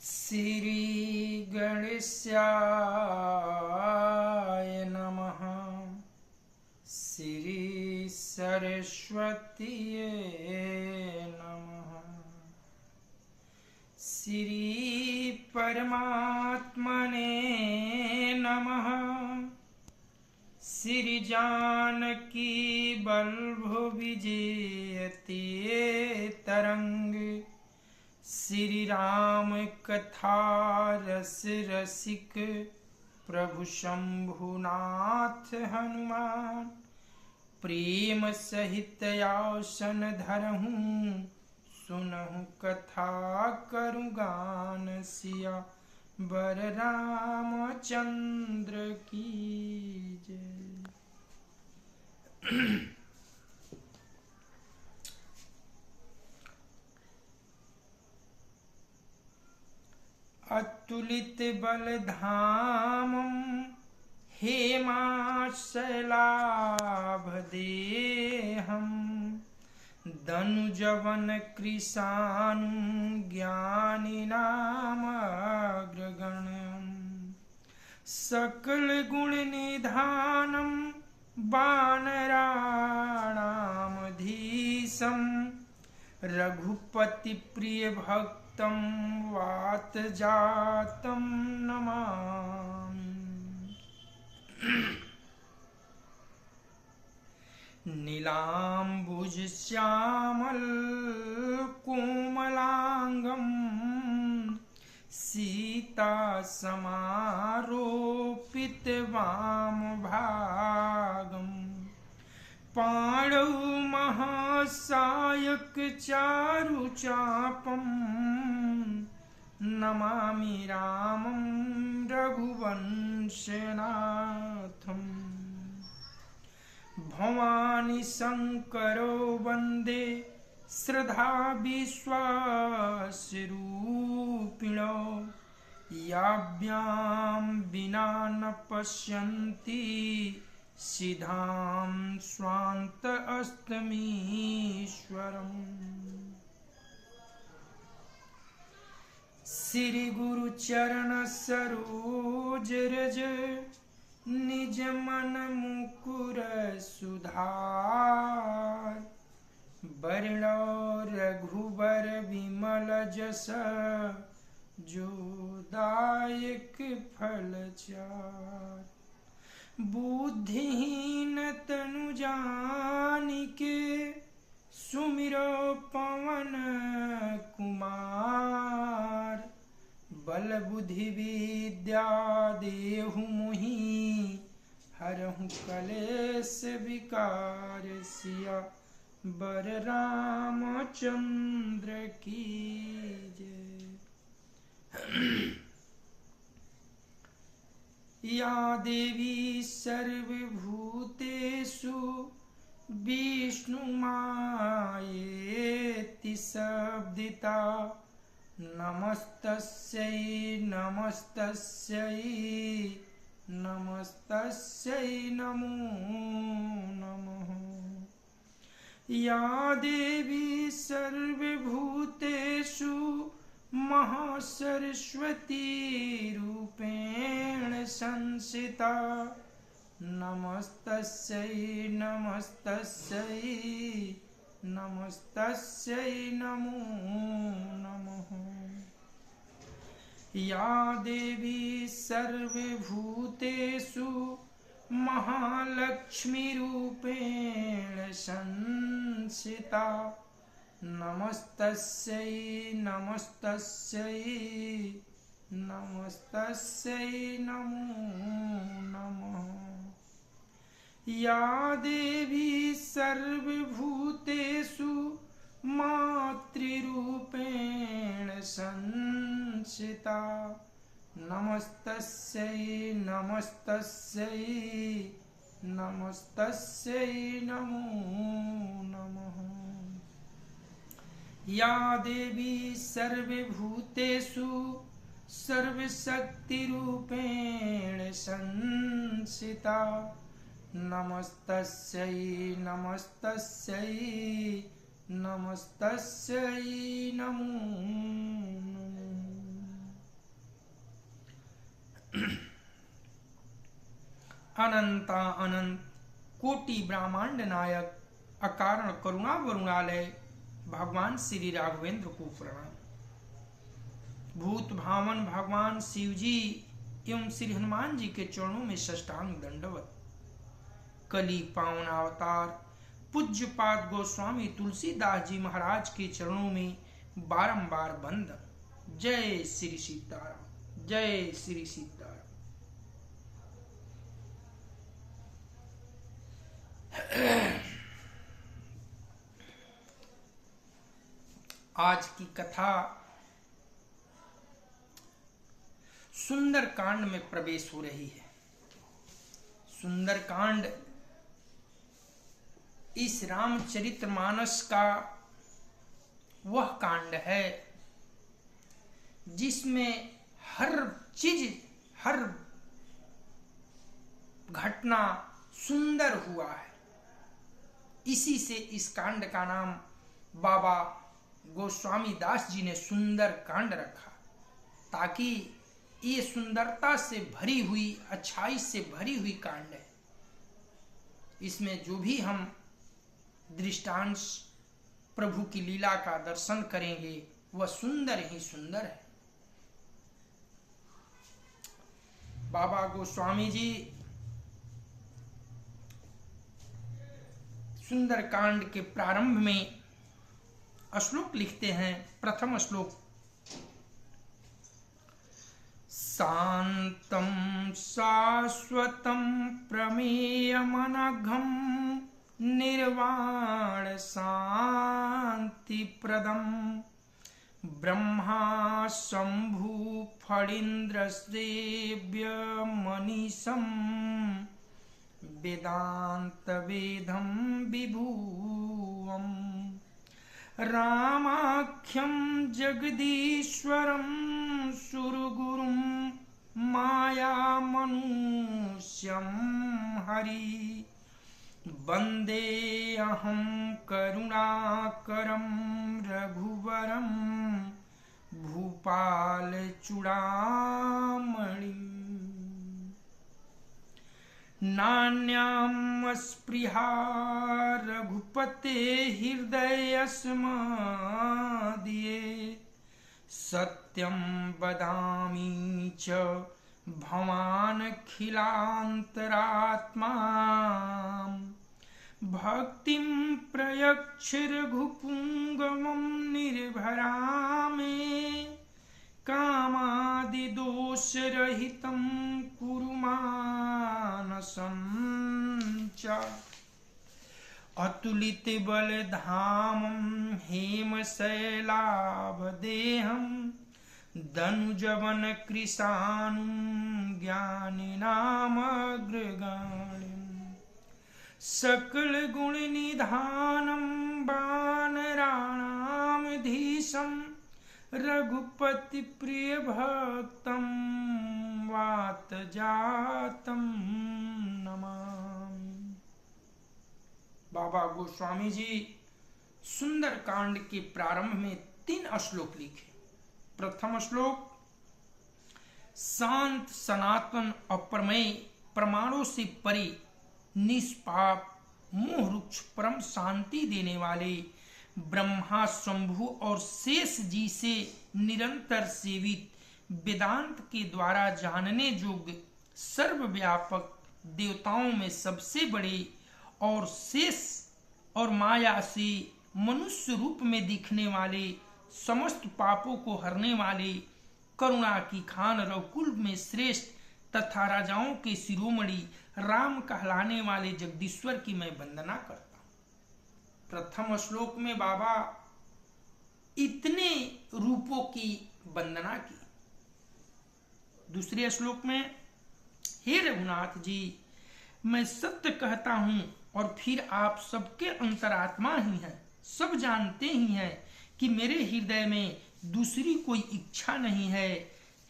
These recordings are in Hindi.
श्री गणेशाय नमः। श्री सरस्वतीये नमः। श्री परमात्मने नमः। श्री जानकी बल्लभ विजयते तरंग। श्री राम कथा रस रसिक प्रभु शंभुनाथ हनुमान। प्रेम सहित आसन धरहूँ सुनहु कथा करु गान। सिया बर रामचंद्र की जय। अतुलित बलधामं हेमाशलाभदेहं। दनुजवन कृशानुं ज्ञानिनामग्रगण्यं। सकल गुण निधानं वानराणामधीशं। रघुपति प्रिय भक्तं वात जातं नमामि। नीलाम्बुज श्यामल कोमलांगं। सीता समारोपित वाम भागं। पाणौ महासायक चारु चापं। नमामि रामं रघुवंशनाथं। भवानी शंकरो वंदे श्रद्धा विश्वासरूपिणो। याभ्यां विना न पश्यन्ति सिद्धां स्वान्त अस्तमीश्वरम्। श्री गुरु चरण सरोज रज। निज मन मुकुर सुधार। बरलो रघुबर विमल जस। जो दायक फल चार। बुद्धिहीन तनु जानिके। सुमिरो पवन कुमार। बल बुद्धि विद्या देहु मोहि। हरहु कलेश विकार। सिया बर रामचंद्र की जय। या देवी सर्वभूतेषु विष्णुमायेति शब्दिता। नमस्तस्यै नमस्तस्यै नमस्तस्यै नमो नमः। या देवी सर्वभूतेषु महासरस्वती रूपेण संस्थिता। नमस्तस्यै नमस्तस्यै नमस्तस्यै नमो नमः। या देवी सर्वभूतेषु महालक्ष्मीरूपेण संस्थिता। नमस्तस्यै नमस्तस्यै नमस्तस्यै नमो नमः। या देवी सर्वभूतेषु मातृरूपेण संस्थिता। नमस्तस्यै नमस्तस्यै नमस्तस्यै नमो नमः। या देवी सर्वभूतेषु सर्वशक्तिरूपेण संस्थिता। नमस्तस्यै नमस्तस्यै नमस्तस्यै नमो नमः। अनंता अनंत कोटि ब्रह्मांड नायक अकारण करुणा वरुणालय भगवान श्री राघवेंद्र को प्रणाम। भूत भावन भगवान शिव जी एवं श्री हनुमान जी के चरणों में साष्टांग दंडवत। कली पावन अवतार पूज्यपाद गोस्वामी तुलसीदास जी महाराज के चरणों में बारंबार वंदन। जय श्री सीताराम, जय श्री सीताराम। आज की कथा सुंदर कांड में प्रवेश हो रही है। सुंदर कांड इस रामचरितमानस का वह कांड है जिसमें हर चीज, हर घटना सुंदर हुआ है। इसी से इस कांड का नाम बाबा गोस्वामी दास जी ने सुंदर कांड रखा, ताकि ये सुंदरता से भरी हुई, अच्छाई से भरी हुई कांड है। इसमें जो भी हम दृष्टांश प्रभु की लीला का दर्शन करेंगे वह सुंदर ही सुंदर है। बाबा गोस्वामी जी सुंदर कांड के प्रारंभ में श्लोक लिखते हैं। प्रथम श्लोक, शांतं शाश्वतं प्रमेयमनघं निर्वाण शांतिप्रदं ब्रह्मा शंभु फणीन्द्र सेव्यमनीशं वेदांत वेदं विभुवम् रामाख्यं जगदीश्वरं सुरगुरुं मायामनुष्यं हरि वन्देऽहं करुणाकरं रघुवरं भूपालचूडामणिम् नान्यां स्पृहा रघुपते हृदयस्मदीये सत्यं वदामि च भवानखिलान्तरात्मा भक्तिं प्रयच्छ रघुपुङ्गवं निर्भरा मे कामादिदोषरहितं कुरु मानसं च अतुलितबलधामं हेमशैलाभदेहं दनुजवनकृशानुं ज्ञानिनामग्रगण्यं सकलगुणनिधानं वानराणामधीशं रघुपति प्रिय भक्तं वातजातं नमामि। बाबा गोस्वामी जी सुंदर कांड के प्रारंभ में 3 श्लोक लिखे। प्रथम श्लोक, शांत सनातन अप्रमेय प्रमाणों से परे निष्पाप मोह रुक्ष परम शांति देने वाले ब्रह्मा शंभु और शेष जी से निरंतर सेवित वेदांत के द्वारा जानने योग्य सर्वव्यापक देवताओं में सबसे बड़े और शेष और माया से मनुष्य रूप में दिखने वाले समस्त पापों को हरने वाले करुणा की खान रघुकुल में श्रेष्ठ तथा राजाओं के शिरोमणि राम कहलाने वाले जगदीश्वर की मैं वंदना करता। प्रथम श्लोक में बाबा इतने रूपों की वंदना की। दूसरे श्लोक में, हे रघुनाथ जी, मैं सत्य कहता हूं और फिर आप सबके अंतरात्मा ही हैं, सब जानते ही हैं कि मेरे हृदय में दूसरी कोई इच्छा नहीं है।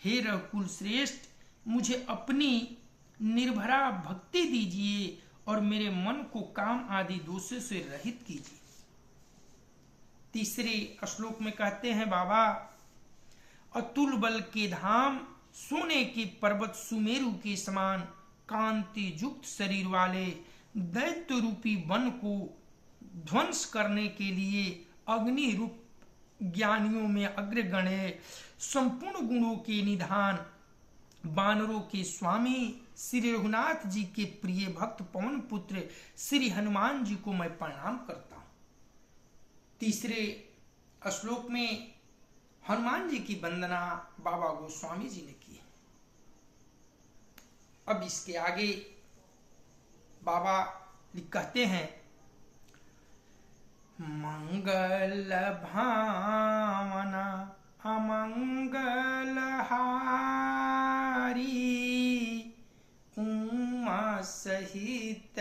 हे रघुकुल श्रेष्ठ, मुझे अपनी निर्भरा भक्ति दीजिए और मेरे मन को काम आदि दोषों से रहित कीजिए। तीसरे श्लोक में कहते हैं बाबा, अतुल बल के धाम, सोने के पर्वत सुमेरु के समान, कांति युक्त शरीर वाले, दैत्य रूपी वन को ध्वंस करने के लिए अग्नि रूप ज्ञानियों में अग्रगण्य, संपूर्ण गुणों के निधान, वानरों के स्वामी श्री रघुनाथ जी के प्रिय भक्त पवन पुत्र श्री हनुमान जी को मैं प्रणाम करता हूं। तीसरे श्लोक में हनुमान जी की वंदना बाबा गोस्वामी जी ने की। अब इसके आगे बाबा कहते हैं, मंगल भावना अमंगल हारी, उमा सहित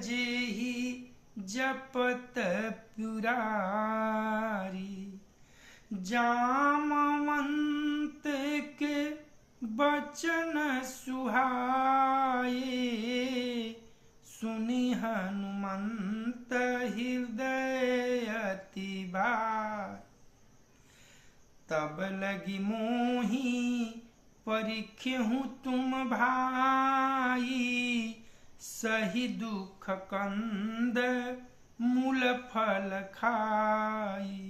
जेहि जपत पुरारी, जामवंत के बचन सुहाए, सुनि हनुमंत हृदय अति भाई, तब लगी मोहि परिख्यहु तुम भाई, सही दुख कंद मूल फल खाई,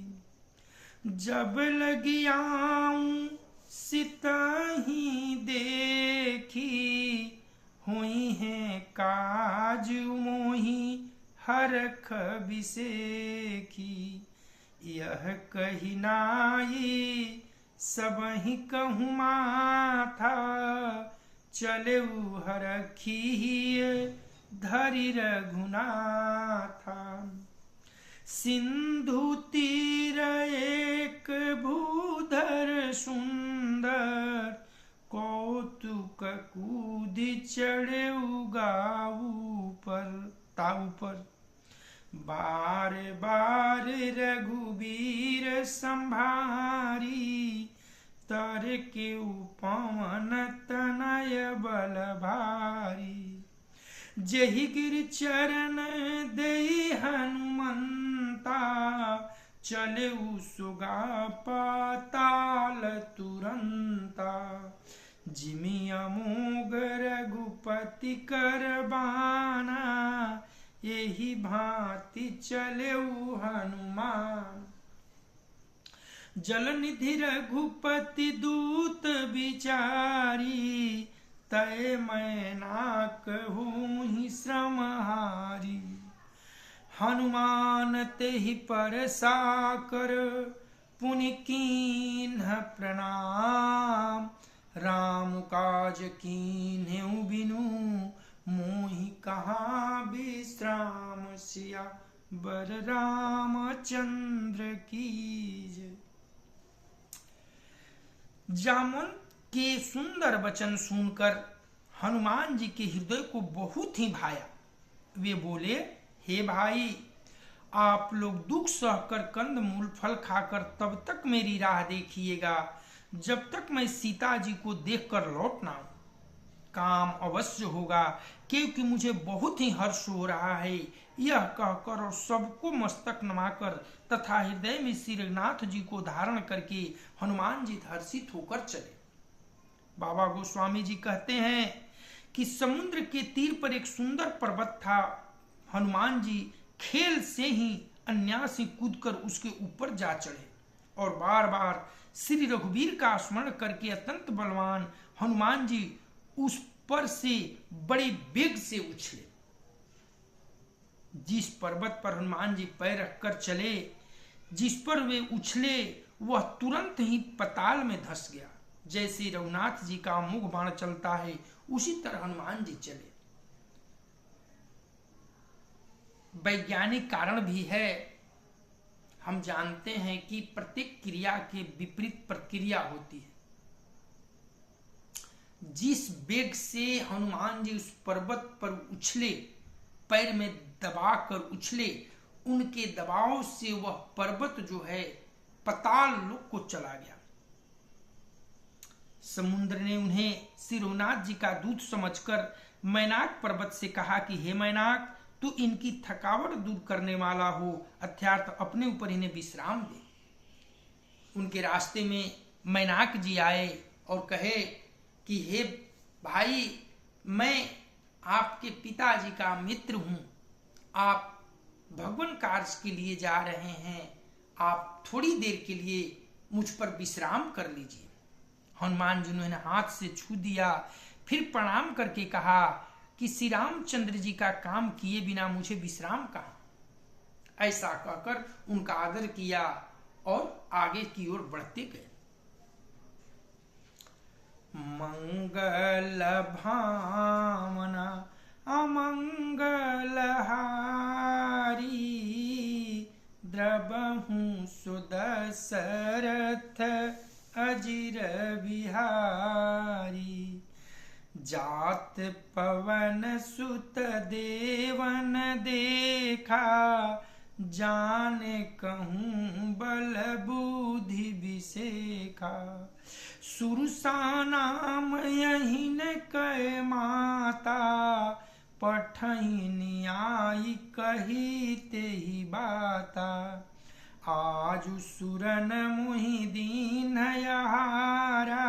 जब लगी आऊं सितहि देखी, हुई हैं काज मोहि हरख बिसेखी, यह कही नाई सबहि कहूँ माथा, चलेउ हरखिय धरि रघुनाथा, सिंधु तीर एक भूधर सुंदर, कौतुक कूदि चढ़े गाऊ पर ताऊ पर, बार बार रघुबीर संभारी, तर के पवन तनय बल भारी, जहि गिर चरण दई हनुमंता, चले सुगा पाताल तुरंता, जिमि अमोघ रघुपति कर बाना, यही भांति चलेउ हनुमान, जलनिधि रघुपति दूत विचारी, तय मैना कहूँ श्रमहारी, हनुमान तेहि पर साकर पुनि कीन्ह प्रणाम, राम काज कीन्हु बिनु मोहि कहाँ विश्राम, सिया बर रामचंद्र की जय। जामवंत के सुंदर वचन सुनकर हनुमान जी के हृदय को बहुत ही भाया। वे बोले, हे भाई, आप लोग दुख सहकर कंद मूल फल खाकर तब तक मेरी राह देखिएगा जब तक मैं सीता जी को देखकर लौट ना आऊं। काम अवश्य होगा, क्योंकि मुझे बहुत ही हर्ष हो रहा है। यह कहकर और सबको मस्तक नमाकर तथा हृदय में श्री रघुनाथ जी को धारण करके हनुमान जी हर्षित होकर चले। बाबा गोस्वामी जी कहते हैं कि समुद्र के तीर पर एक सुंदर पर्वत था। हनुमान जी खेल से ही अन्यासी कूदकर उसके ऊपर जा चढ़े और बार बार श्री रघुवीर का स्मरण करके अत्यंत बलवान हनुमान जी उस पर से बड़े वेग से उछले। जिस पर्वत पर हनुमान जी पैर रखकर चले, जिस पर वे उछले, वह तुरंत ही पताल में धंस गया। जैसे रघुनाथ जी का मुख बाण चलता है, उसी तरह हनुमान जी चले। वैज्ञानिक कारण भी है। हम जानते हैं कि प्रत्येक क्रिया के विपरीत प्रक्रिया होती है। जिस वेग से हनुमान जी उस पर्वत पर उछले, पैर में दबाकर उछले, उनके दबाव से वह पर्वत जो है पताल लोक को चला गया। समुद्र ने उन्हें श्री रघुनाथ जी का दूत समझकर मैनाक पर्वत से कहा कि हे मैनाक, तू इनकी थकावट दूर करने वाला हो, अर्थात अपने ऊपर इन्हें विश्राम दे। उनके रास्ते में मैनाक जी आए और कहे कि हे भाई, मैं आपके पिताजी का मित्र हूं, आप भगवान कार्य के लिए जा रहे हैं, आप थोड़ी देर के लिए मुझ पर विश्राम कर लीजिए। हनुमान जी ने हाथ से छू दिया, फिर प्रणाम करके कहा कि श्री रामचंद्र जी का काम किए बिना मुझे विश्राम कहाँ। ऐसा कहकर उनका आदर किया और आगे की ओर बढ़ते गए। मंगल भावना अमंगल हारी, द्रबहु सुदशरथ अजिर बिहारी। जात पवन सुत देवन देखा, जाने कहूँ बल बुद्धि विसेखा। सुरसा नाम यहीन कै माता, पठहिन आई कही तेहि बाता। आजु सुरन मुहि दीन यहारा,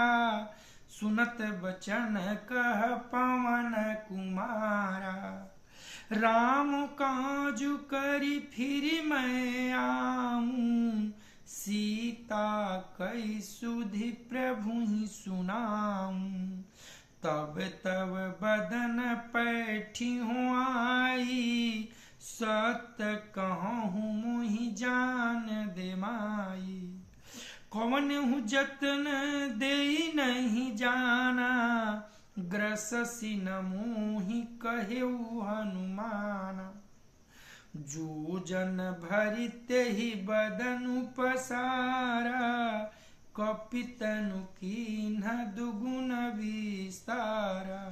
सुनत बचन कह पवन कुमारा। राम काजु करि फिर मैं आऊं, सीता कई सुधि प्रभु ही सुनाऊं। तब तब बदन पैठी हो आई, सत्य कहूँ मुहि जान दे माई। कौन हूँ जतन दे नहीं जाना, ग्रससि न मोहि कहेउ हनुमाना। जो जन भरि तेहि बदनु पसारा, कपितनु कीन्ह दुगुन विस्तारा।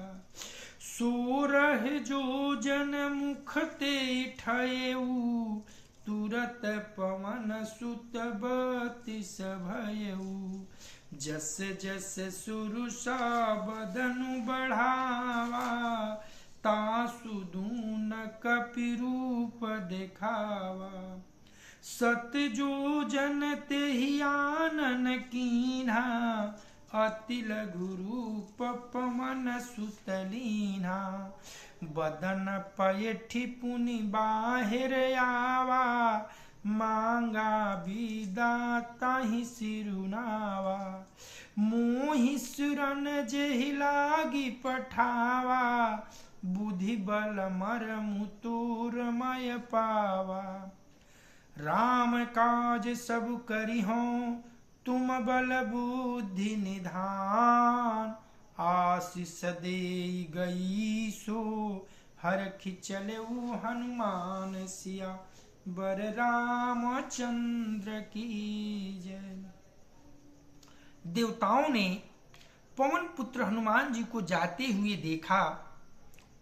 सोरह जो जन मुख ते ठयेउ, तुरत पवन सुत बतिस भयउ। जस जस सुरुषा बदनु बढ़ावा, तासु दून कपि रूप देखावा। सत जो जन तेहि आनन कीन्हा, अति लघु रूप पवन सुत लीन्हा। बदन पैठी पुनि बाहिर आवा, मांगा विदा ताहि सिरुनावा। मोहि सुरन जेहि लागी पठावा, बुद्धि बल मरमु तोर मय पावा। राम काज सब करिहों, तुम बल बुद्धि निधान। आशीष देई गई सो, हरखि चलेउ हनुमान सिया बर रामचंद्र की जय। देवताओं ने पवन पुत्र हनुमान जी को जाते हुए देखा।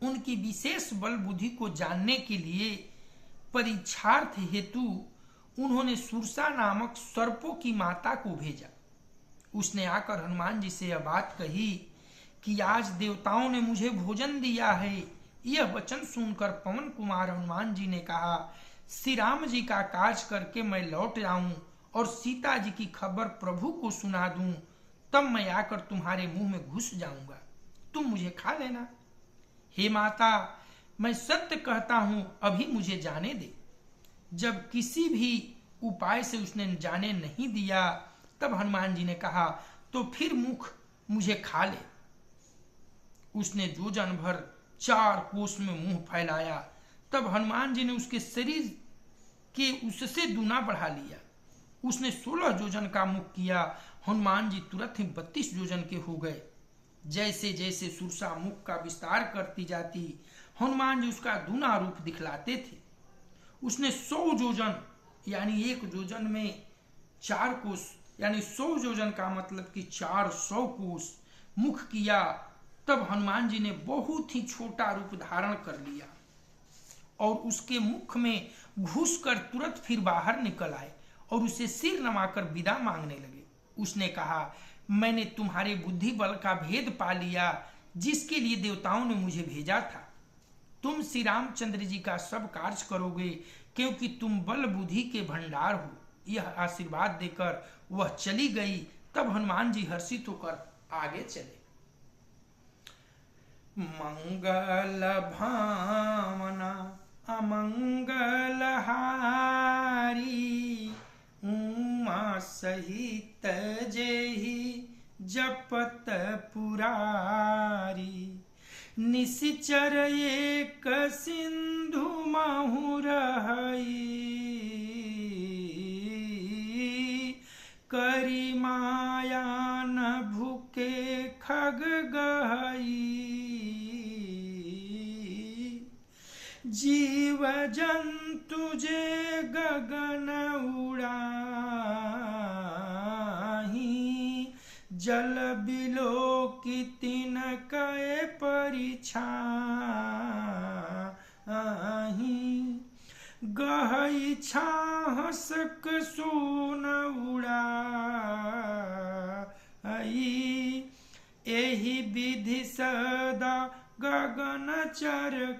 उनकी विशेष बल बुद्धि को जानने के लिए परीक्षार्थ हेतु उन्होंने सुरसा नामक सर्पों की माता को भेजा। उसने आकर हनुमान जी से यह बात कही कि आज देवताओं ने मुझे भोजन दिया है। यह वचन सुनकर पवन कुमार हनुमान जी ने कहा, श्री राम जी का काज करके मैं लौट आऊं और सीता जी की खबर प्रभु को सुना दूं, तब मैं आकर तुम्हारे मुंह में घुस जाऊंगा, तुम मुझे खा लेना। हे माता, मैं सत्य कहता हूं, अभी मुझे जाने दे। जब किसी भी उपाय से उसने जाने नहीं दिया, तब हनुमान जी ने कहा, तो फिर मुख मुझे खा ले। उसने जोजन भर 4 कोस में मुंह फैलाया। तब हनुमान जी ने उसके शरीर के उससे दूना बढ़ा लिया। उसने 16 जोजन का मुख किया। हनुमान जी तुरंत ही 32 जोजन के हो गए। जैसे जैसे सुरसा मुख का विस्तार करती जाती, हनुमान जी उसका दूना रूप दिखलाते थे। उसने 100 जोजन यानी 1 जोजन में 4 कोस यानी 100 जोजन का मतलब कि 400 कोस मुख किया। तब हनुमान जी ने बहुत ही छोटा रूप धारण कर लिया और उसके मुख में घुसकर तुरंत फिर बाहर निकल आए और उसे सिर नवाकर विदा मांगने लगे। उसने कहा, मैंने तुम्हारे बुद्धि बल का भेद पा लिया, जिसके लिए देवताओं ने मुझे भेजा था। तुम श्री रामचंद्र जी का सब कार्य करोगे, क्योंकि तुम बल बुद्धि के भंडार हो। यह आशीर्वाद देकर वह चली गई। तब हनुमान जी हर्षित होकर आगे चले। मंगल भावना अमंगल हारी, उमा सहित जेहि जपत पुरारी। निश्चर एक सिंधु माहु रहई, करी माया न भूखे खग गहई। जीव जंतु जे गगन उड़ाही, जल बिलो की तिन कए परिछाही। गहई छाहसक सोन उड़ाई, एहि विधि सदा गगन चरखाई।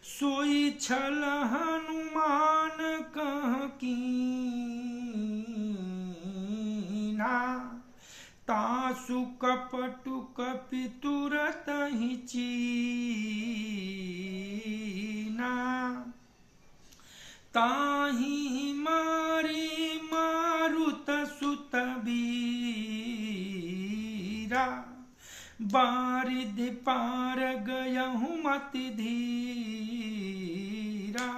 सोई छल हनुमान कह कीना, तासु कपटु कपि तुरत ही चीना। ताहि मारी मारुत सुत बीरा, बारिध पार गयहु मति धीरा।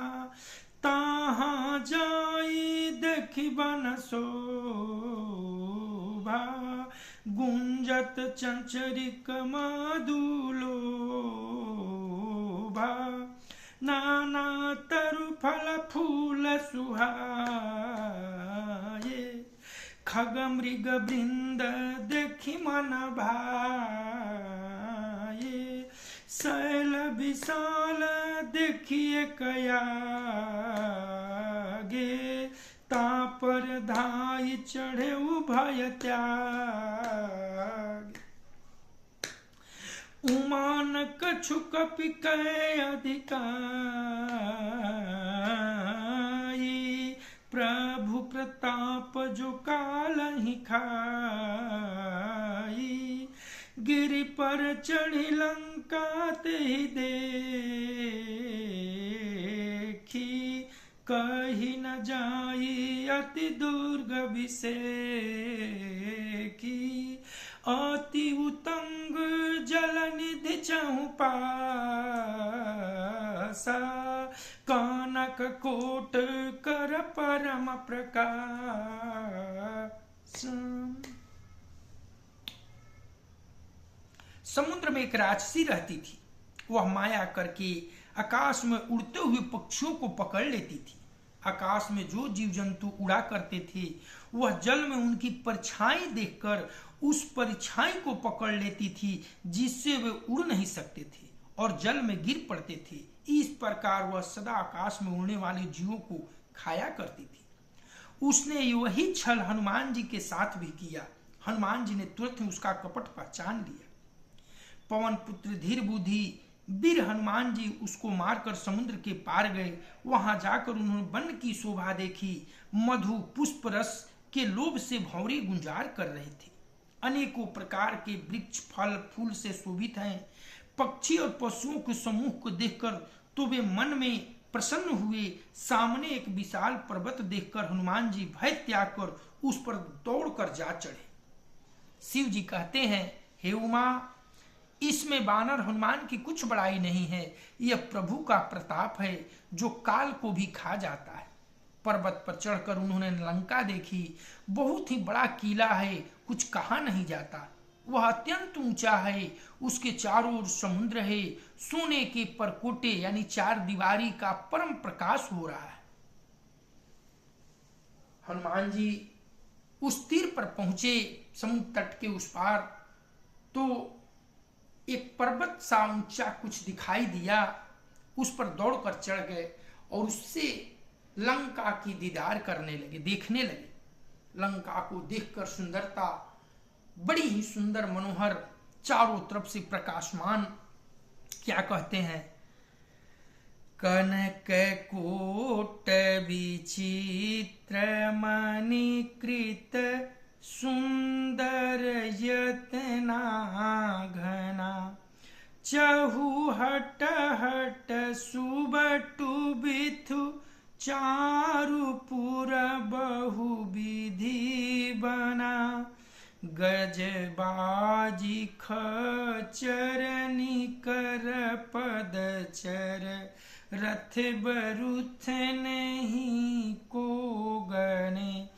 ताहाँ जाई देखि बन शोभा, गुंजत चंचरिक मधुलोभा। नाना तरु फल फूल सुहाए, खग मृग वृंद देखि मन भाए। शैल विशाल देखिए कयागे, तापर धाई चढ़े उभय त्याग। उमान कछु कपि कै अधिकाई, प्रभु प्रताप जो कालहि खाई। गिरि पर चढ़ी लंका तेहि देखी, कही न जाई अति दुर्ग विषेखी। अति उतंग जल निधि चहु पासा, कानक कोट कर परम प्रकाश। समुद्र में एक राक्षसी रहती थी। वह माया करके आकाश में उड़ते हुए पक्षियों को पकड़ लेती थी। आकाश में जो जीव जंतु उड़ा करते थे, वह जल में उनकी परछाई देखकर उस परछाई को पकड़ लेती थी, जिससे वे उड़ नहीं सकते थे और जल में गिर पड़ते थे। इस प्रकार वह सदा आकाश में उड़ने वाले जीवों को खाया करती थी। उसने वही छल हनुमान जी के साथ भी किया। हनुमान जी ने तुरंत ही उसका कपट पहचान लिया। पवन पुत्र धीर बुद्धि वीर हनुमान जी उसको मारकर समुद्र के पार गए। वहां जाकर उन्होंने वन की शोभा देखी। मधु पुष्प रस के लोभ से भंवरे गुंजार कर रहे थे। अनेकों प्रकार के वृक्ष फल फूल से शोभित हैं। पक्षी और पशुओं के समूह को देखकर तो वे मन में प्रसन्न हुए। सामने एक विशाल पर्वत देखकर हनुमान जी भय त्याग कर उस पर दौड़कर जा चढ़े। शिव जी कहते हैं, हे उमा, इसमें वानर हनुमान की कुछ बड़ाई नहीं है। यह प्रभु का प्रताप है जो काल को भी खा जाता है। पर्वत पर चढ़कर उन्होंने लंका देखी। बहुत ही बड़ा किला है, कुछ कहा नहीं जाता। वह अत्यंत ऊंचा है, उसके चारों ओर समुद्र है। सोने के परकोटे यानी चार दीवारी का परम प्रकाश हो रहा है। हनुमान जी उस तीर पर पहुंचे समुद्र तट के उस पार, तो एक पर्वत सा ऊंचा कुछ दिखाई दिया। उस पर दौड़कर चढ़ गए और उससे लंका की दीदार करने लगे, देखने लगे। लंका को देखकर सुंदरता, बड़ी ही सुंदर मनोहर चारों तरफ से प्रकाशमान। क्या कहते हैं? कनक कोट विचित्र मणिकृत सुंदर यतना घना, चहु हट हट सुबटु बिथु चारुपुर बहु विधि बना, गजबाजी खचर निकर पदचर, रथ बरुथ नहीं को गणे,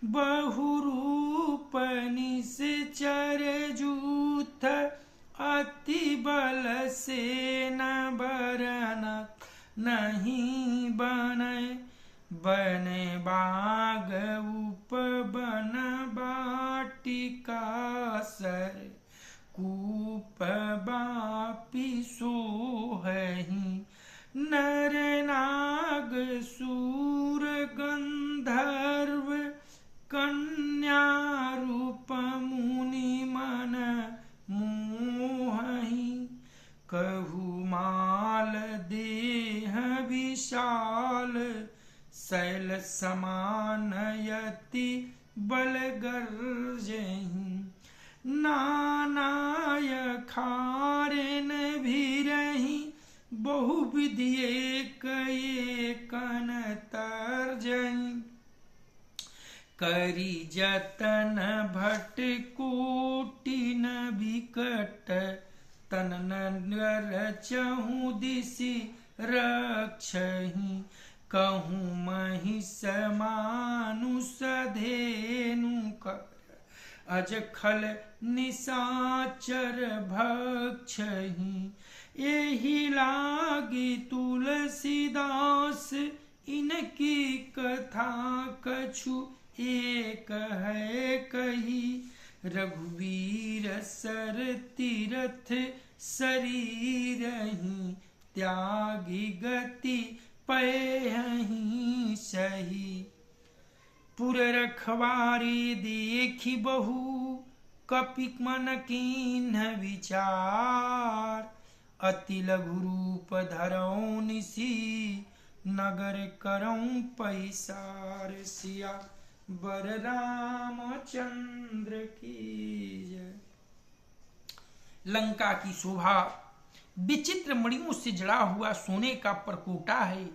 बहुरूप निश्चर जूथ, अति बल से न बरन नहीं बने, बन बाग उपवन बाटिका सर, कूप बापी सोहहि, नर नाग सूर गंधर्व, कन्या रूप मुनि मन मोहहि, कहु माल देह विशाल, शैल समान यति बल गर्जहि, नानाय खारेन भीरहि, बहुविधि एक एकन तर्जहि, करी जतन भट कोटि न विकट, तन नगर चहु दिशि रक्षहि, कहूँ महिष मानुष धेनु कर, अज खल निशाचर भक्षहि, एहि लागी तुलसीदास इनकी कथा कछु एक है कही, रघुवीर सर तीरथ शरीरहि, त्यागी गति पैहि सही, पुर रखवारी देखी बहु, कपि मन कीन्ह विचार, अति लघु रूप धरऊ निसी, नगर करऊं पैसार, सिया बर रामचंद्र की जय। लंका की शोभा विचित्र मणियों से जड़ा हुआ सोने का परकोटा है।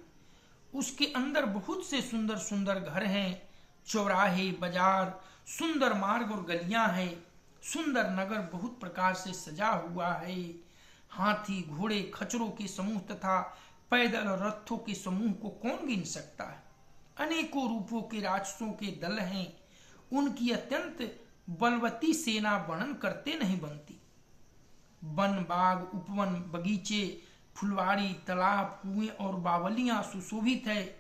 उसके अंदर बहुत से सुंदर सुंदर घर हैं, चौराहे, बाजार, सुंदर मार्ग और गलियां हैं। सुंदर नगर बहुत प्रकार से सजा हुआ है। हाथी, घोड़े, खच्चरों के समूह तथा पैदल और रथों के समूह को कौन गिन सकता है। अनेकों रूपों के राक्षसों के दल हैं। उनकी अत्यंत बलवती सेना वर्णन करते नहीं बनती। वन, बाग, उपवन, बगीचे, फुलवारी, तालाब, कुएं और बावलियां सुशोभित है।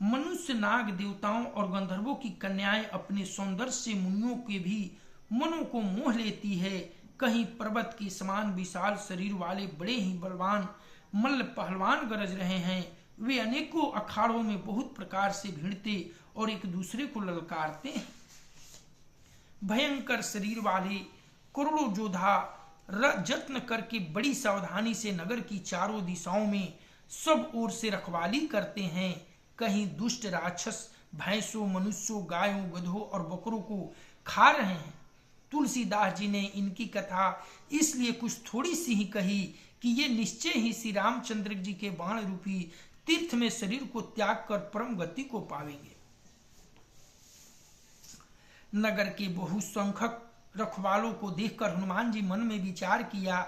मनुष्य, नाग, देवताओं और गंधर्वों की कन्याएं अपने सौंदर्य से मुनियों के भी मनों को मोह लेती है। कहीं पर्वत के समान विशाल शरीर वाले बड़े ही बलवान मल्ल पहलवान गरज रहे हैं। वे अनेकों अखाड़ों में बहुत प्रकार से भिड़ते और एक दूसरे को ललकारते हैं। भयंकर शरीर वाले करोड़ों योद्धा जत्न करके बड़ी सावधानी से नगर की चारों दिशाओं में सब ओर से रखवाली करते हैं। कहीं दुष्ट राक्षस भैंसों, मनुष्यों, गायों, गधों और बकरों को खा रहे हैं। तुलसीदास जी ने इनकी कथा इसलिए कुछ थोड़ी सी ही कही कि ये निश्चय ही श्री रामचंद्र जी के बाण रूपी तीर्थ में शरीर को त्याग कर परम गति को पावेंगे। नगर के बहुसंख्यक रखवालों को देखकर हनुमान जी मन में विचार किया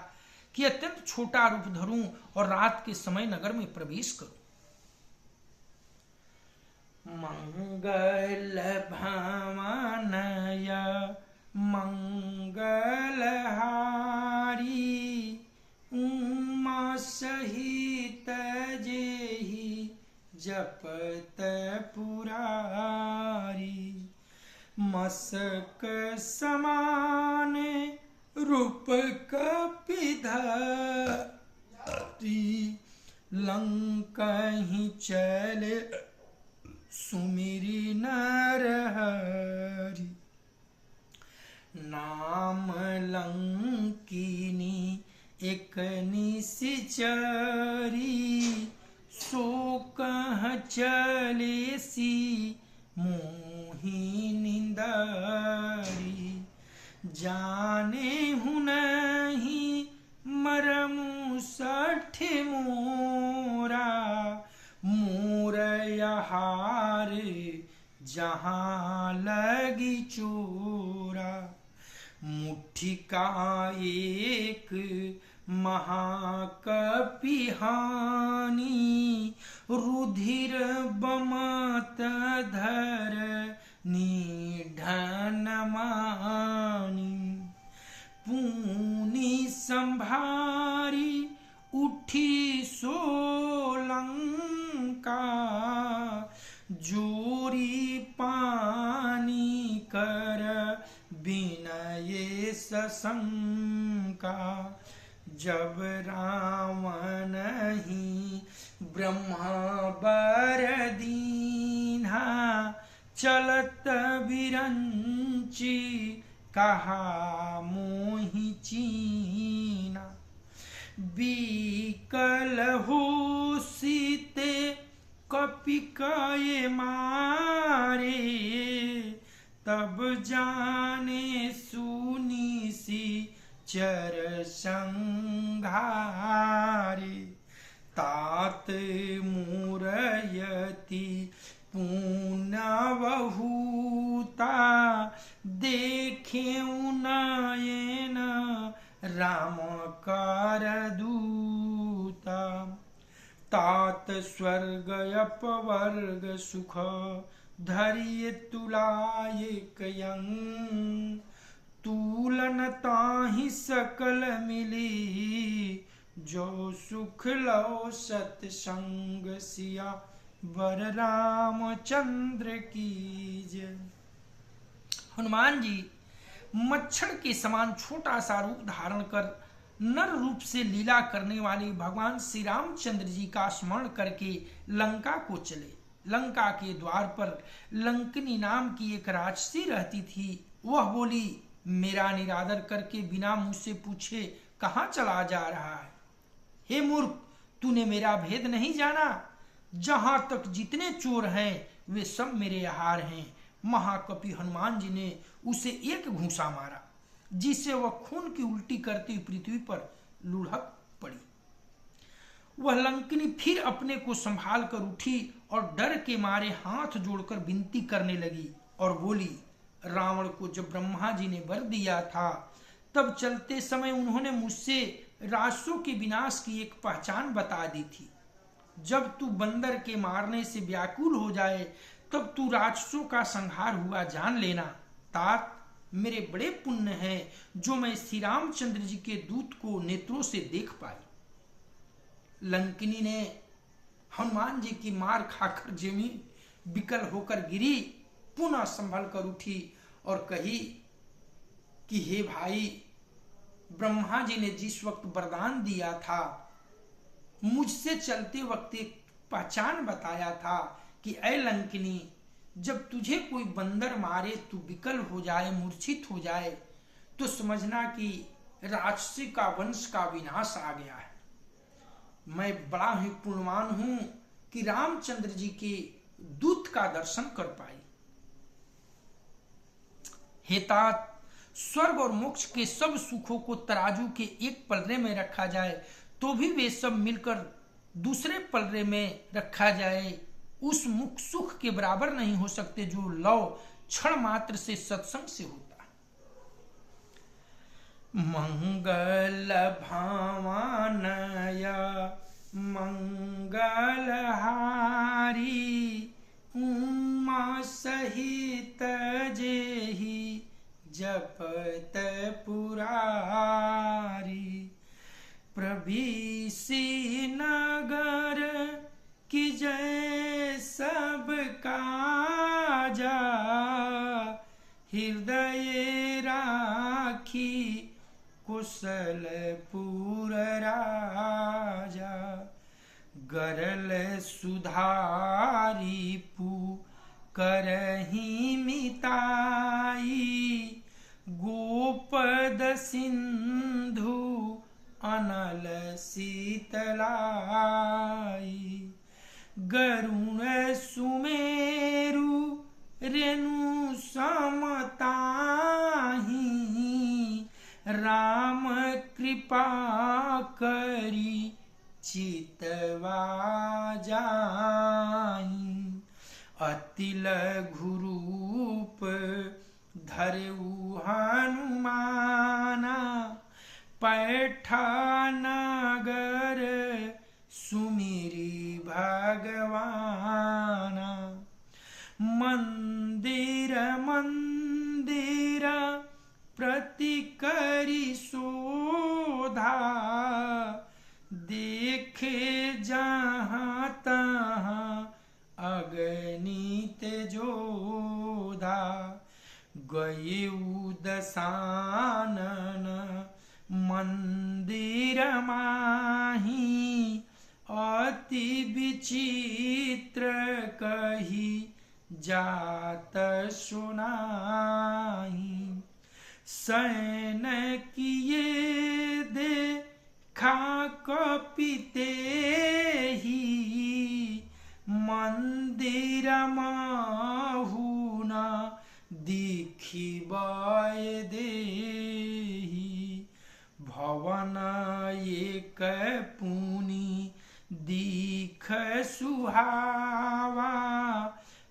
कि अत्यंत छोटा रूप धरूं और रात के समय नगर में प्रवेश करूं। मंगल भवनय मंगलहारी, उमा सहित जेहि जपत पुरारी, मसक समान रूप कपिधरी, लंकहि चले सुमिरि नरहरि, नाम लंकिनी एक निश्चरी, सो कह चले सी मोहि निंदरी। जाने हूँ नहीं मरमु सठ मोरा, मोर यहार जहाँ लगी चोरा। मुट्ठी का एक महाकपिहानी, रुधिर बमत धर निधन मानी। पूनी संभारी उठी सोलंका, जोरी पानी कर विनय सशंका। जब रावण ही ब्रह्मा बर दीन्हा, चलत बिरंची कहा मोहि चीना। बिकल हो सीते कपि कये मारे, तब जाने सुनी सी चर संघारे। तात मूरयति पुनवहूता, देखे नयन राम कर दूता। तात स्वर्ग अपवर्ग सुख, धरिय तुलाये कयं। तूलन ताहि सकल मिली, जो सुख लो सतसंग सिया वर रामचंद्र की जय। हनुमान जी मच्छर के समान छोटा सा रूप धारण कर नर रूप से लीला करने वाले भगवान श्री रामचंद्र जी का स्मरण करके लंका को चले। लंका के द्वार पर लंकिनी नाम की एक राक्षसी रहती थी। वह बोली, मेरा निरादर करके बिना मुझसे पूछे कहाँ चला जा रहा है? हे मूर्ख, तूने मेरा भेद नहीं जाना? जहां तक जितने चोर हैं वे सब मेरे आहार हैं। महाकपि हनुमान जी ने उसे एक घूंसा मारा, जिससे वह खून की उल्टी करती पृथ्वी पर लुढ़क पड़ी। वह लंकिनी फिर अपने को संभाल कर उठी और डर के मारे हाथ जोड़कर विनती करने लगी और बोली, रावण को जब ब्रह्मा जी ने वर दिया था, तब चलते समय उन्होंने मुझसे राक्षसों के विनाश की एक पहचान बता दी थी। जब तू बंदर के मारने से व्याकुल हो जाए, तब तू राक्षसों का संहार हुआ जान लेना। तात, मेरे बड़े पुण्य हैं जो मैं श्री रामचंद्र जी के दूत को नेत्रों से देख पाई। लंकिनी ने हनुमान जी की मार खाकर जमीन विकल होकर गिरी, पुनः संभल कर उठी और कही कि हे भाई, ब्रह्मा जी ने जिस वक्त वरदान दिया था, मुझसे चलते वक्त एक पहचान बताया था कि ऐ लंकिनी, जब तुझे कोई बंदर मारे, तू विकल हो जाए, मूर्छित हो जाए, तो समझना कि राक्षसी का वंश का विनाश आ गया है। मैं बड़ा ही पुण्यवान हूं कि रामचंद्र जी के दूत का दर्शन कर पाई। हे तात, स्वर्ग और मोक्ष के सब सुखों को तराजू के एक पलड़े में रखा जाए तो भी वे सब मिलकर दूसरे पलड़े में रखा जाए, उस मुख सुख के बराबर नहीं हो सकते जो लव क्षण मात्र से सत्संग से होता। मंगल भावानय मंगलहारी, उमा सहित जेहि जपत पुरारी। प्रभीषि नगर की जय सब काजा, हृदय राखी कुशलपुर राजा। गरल सुधारी पु करहि मिताई, गोपद सिंधु अनल शीतलाई, गरुण सुमेरु रेणु समताही, राम कृपा करी चितवा जाई, अति लघु रूप धरऊ हनुमाना, पैठा नगर सुमिरी भगवाना, मंदिर मंदिर प्रति करी शोधा, देखे जहाँ तहाँ अगणित जोधा, गयेउ दशानन मंदिर माही, अति विचित्र कही जात सुनाही, शयन किए देखा कपिते ही, मंदिर माहुना दिखी बाय देही, भवन एक पुनि दीख सुहावा,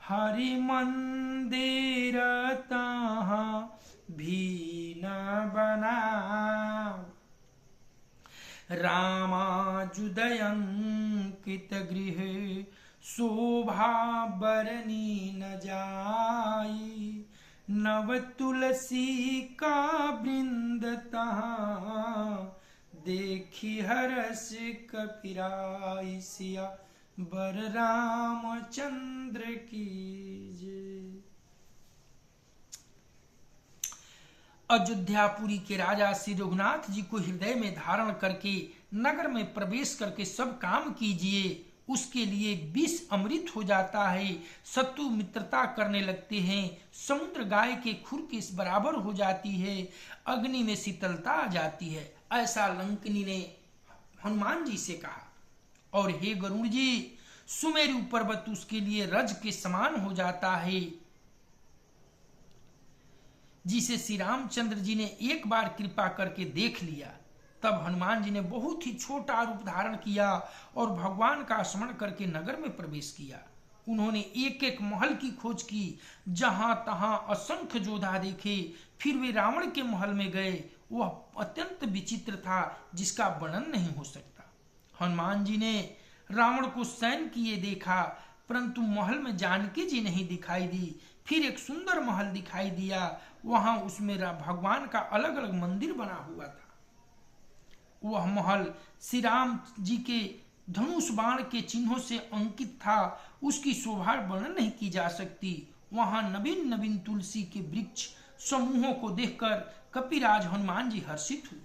हरि मंदिर तहाँ भी न बना, रामाजुदयंकित गृह शोभा बरनी न जाई, नव तुलसी का वृंद तहाँ देखी हरस कपिराई, सिया बर रामचंद्र की जय। अयोध्यापुरी के राजा श्री रघुनाथ जी को हृदय में धारण करके नगर में प्रवेश करके सब काम कीजिए, उसके लिए विष अमृत हो जाता है, शत्रु मित्रता करने लगते हैं, समुद्र गाय के खुर के इस बराबर हो जाती है, अग्नि में शीतलता आ जाती है, ऐसा लंकिनी ने हनुमान जी से कहा। और हे गरुड़ जी, सुमेरु पर्वत उसके लिए रज के समान हो जाता है, जिसे श्री रामचंद्र जी ने एक बार कृपा करके देख लिया। तब हनुमान जी ने बहुत ही छोटा रूप धारण किया और भगवान का स्मरण करके नगर में प्रवेश किया। उन्होंने एक एक महल की खोज की, जहां तहां असंख्य योद्धा देखे, फिर वे रावण के महल में गए। वह अत्यंत विचित्र था, जिसका वर्णन नहीं हो सकता। हनुमान जी ने रावण को सैन किए देखा, परंतु महल में जानकी जी नहीं दिखाई दी। फिर एक सुंदर महल दिखाई दिया, वहां उसमें भगवान का अलग अलग मंदिर बना हुआ था। वह महल श्री राम जी के धनुष बाण के चिन्हों से अंकित था, उसकी शोभा वर्णन नहीं की जा सकती। वहां नवीन नवीन तुलसी के वृक्ष समूहों को देखकर कपिराज हनुमान जी हर्षित हुए।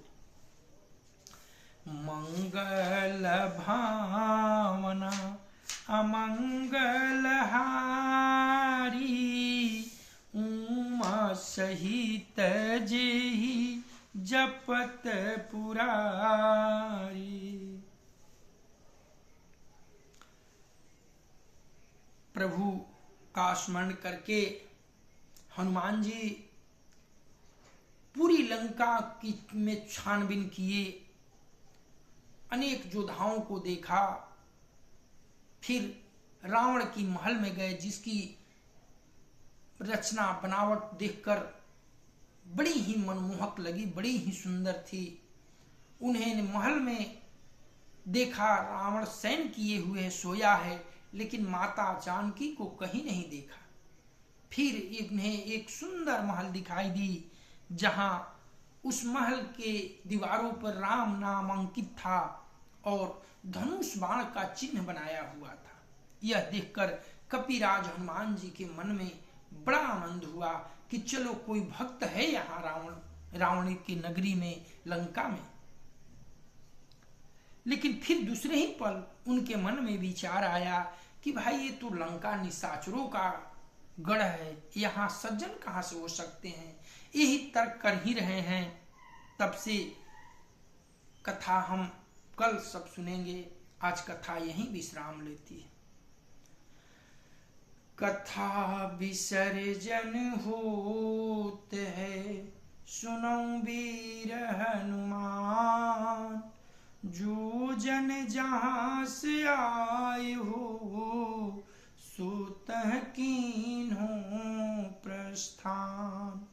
मंगल भावना अमंगल हारी, उमा सहित जेहि जपत पुरारी। प्रभु का स्मरण करके हनुमान जी पूरी लंका की में छानबीन किए, अनेक योद्धाओं को देखा। फिर रावण की महल में गए, जिसकी रचना बनावट देखकर बड़ी ही मनमोहक लगी, बड़ी ही सुंदर थी। उन्हें महल में देखा, रावण शयन किए हुए सोया है, लेकिन माता जानकी को कहीं नहीं देखा। फिर इन्हें एक सुंदर महल दिखाई दी, जहां उस महल के दीवारों पर राम नाम अंकित था और धनुष बाण का चिन्ह बनाया हुआ था। यह देखकर कपिराज हनुमान जी के मन में बड़ा आनंद हुआ कि चलो कोई भक्त है यहाँ रावण की नगरी में, लंका में। लेकिन फिर दूसरे ही पल उनके मन में विचार आया कि भाई ये तो लंका निशाचरों का गढ़ है, यहाँ सज्जन कहाँ से हो सकते हैं। यही तर्क कर ही रहे हैं। तब से कथा हम कल सब सुनेंगे। आज कथा यहीं विश्राम लेती है। कथा विसर्जन होत है, सुनो वीर हनुमान। जो जन जहाँ से आए हो, सुतह कीन्हो प्रस्थान।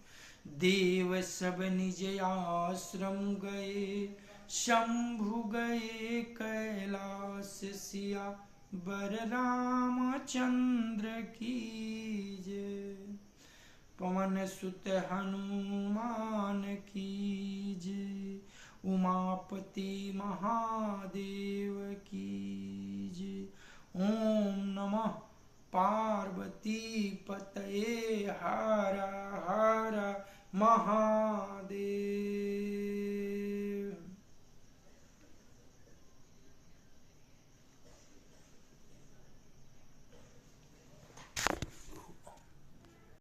देव सब निज आश्रम गए, शंभु गए कैलाश। सिया बर रामचंद्र की जय। पवन सुत हनुमान की जय। उमापति महादेव की जय। ओम नमः पार्वती पतये हर हर महादेव।